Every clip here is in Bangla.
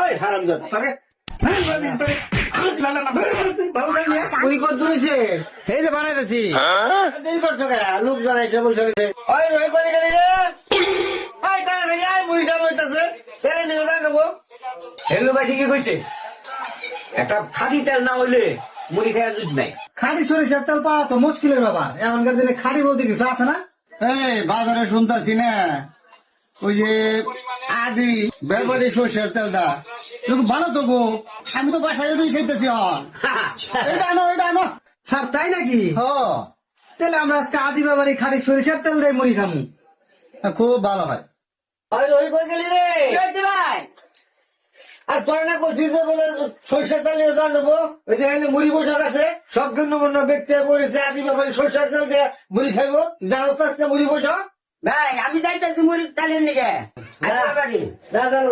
ওই হারামজাদা তাকে এই যে বানাইতেছি করছো কে লোক জনাইছে বলছে ওই রই করে গেলি রে ওই তাড়াতাড়ি আয় মুড়িটা বইতাছে ছেলে নিয়ে যাবো। হেলু ভাই ঠিকই কইছে, একটা খাঁটি তেল না হইলে মুড়ি খাওয়ার দুধ নাই। খাঁটি সরিষার তেল পাওয়া তো মুশকিলের ব্যাপার, এখনকার দিনে খাঁটি বলতে কিছু আছে না? এই বাজারে শুনতাছি না ওই যে আদি ব্যাপারে সরষের তেলটা ভালো তো গো, আমি তো বাসায় এটাই খাইতেছি। এটা আনো এটা আনো। স্যার তাই নাকি? হ তাহলে আমরা আজকে আদি ব্যাপারে খাঁটি সরিষার তেল দিয়ে মুড়ি খামু। খুব ভালো হয়। ওই রই করে গেলি রে ভাই, আর তোর না কইছিস যে বলে সরষের তেল নিয়ে জানবো ওই যে এখানে মুড়ি বৈঠক আছে, সব গণ্যমান্য ব্যক্তি বলেছে আদি ব্যাপারে সরষের তেল দিয়ে মুড়ি খাইবো। জানো তো আজকে মুড়ি বৈঠক? ভাই আমি যাইতেছি মুড়ি তালের নিকে। যা জানো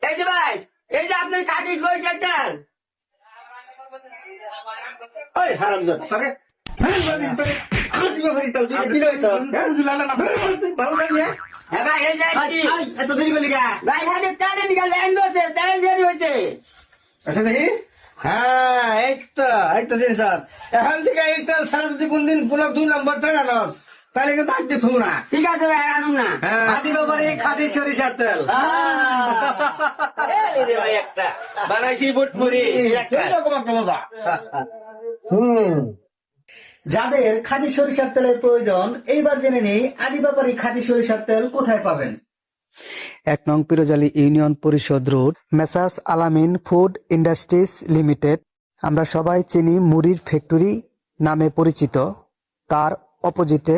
এই যে ভাই, এই যে আপনার খাঁটি সরিষার তেল। ওই হারামজাদা তাকে আদি ব্যাপারে তেল তুই কি রয়েছ ভালো লাগে। হ্যাঁ ভাই, এই যে এত দেরি করলি গা? ভাই খালি তেলের নিকে লাইন ধরছে, তেল দেরি হয়েছে। আচ্ছা দেখি। হ্যাঁ এই তো দিন স্যার, এখন থেকে এই তেল স্যার যদি কোনদিন পুরো 2 নম্বর তেল আনস তাহলে কিন্তু আজকে থুব না। ঠিক আছে ভাই, আনুন না। আদি ব্যাপারে খাঁটি সরিষার তেল একটা বানাইছি বুট মুড়ি এরকম একটা মজা। যাদের খাঁটি সরিষার তেলের প্রয়োজন, এইবার জেনে নেই আদি ব্যাপারে খাঁটি সরিষার তেল কোথায় পাবেন। 1 নং পিরোজালি ইউনিয়ন পরিষদ রোড, মেসার্স আলামিন ফুড ইন্ডাস্ট্রিজ লিমিটেড। আমরা সবাই চিনি মুড়ির ফ্যাক্টরি নামে পরিচিত, তার অপোজিটে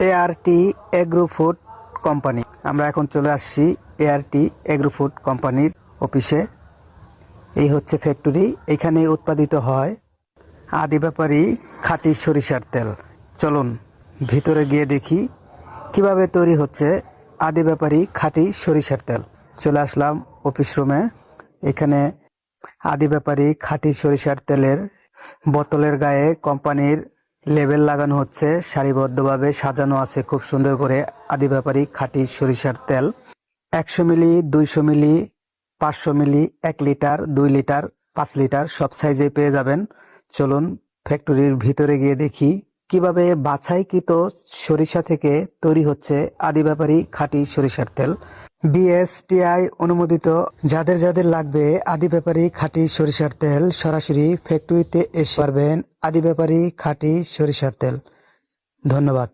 এআরটি এগ্রো ফুড কোম্পানি। আমরা এখন চলে আসছি এআরটি এগ্রো ফুড কোম্পানির অফিসে। এই হচ্ছে ফ্যাক্টরি, এখানে উৎপাদিত হয় আদি ব্যাপারী খাঁটি সরিষার তেল। চলুন ভিতরে গিয়ে দেখি কিভাবে তৈরি হচ্ছে আদি ব্যাপারী খাঁটি সরিষার তেল। চলে আসলাম অফিস রুমে। এখানে আদি ব্যাপারী খাঁটি সরিষার তেলের বোতলের গায়ে কোম্পানির লেবেল লাগানো হচ্ছে, সারিবদ্ধভাবে সাজানো আছে খুব সুন্দর করে আদি ব্যাপারী খাঁটি সরিষার তেল। 100 মিলি, 200 মিলি, 500 মিলি, 1 লিটার, 2 লিটার, 5 লিটার সব সাইজে পেয়ে যাবেন। চলুন ফ্যাক্টরির ভিতরে গিয়ে দেখি কিভাবে বাছাইকৃত সরিষা থেকে তৈরি হচ্ছে আদি ব্যাপারী খাঁটি সরিষার তেল। বিএসটিআই অনুমোদিত। যাদের যাদের লাগবে আদি ব্যাপারী খাঁটি সরিষার তেল, সরাসরি ফ্যাক্টরিতে এসে পারবেন আদি ব্যাপারী খাঁটি সরিষার তেল। ধন্যবাদ।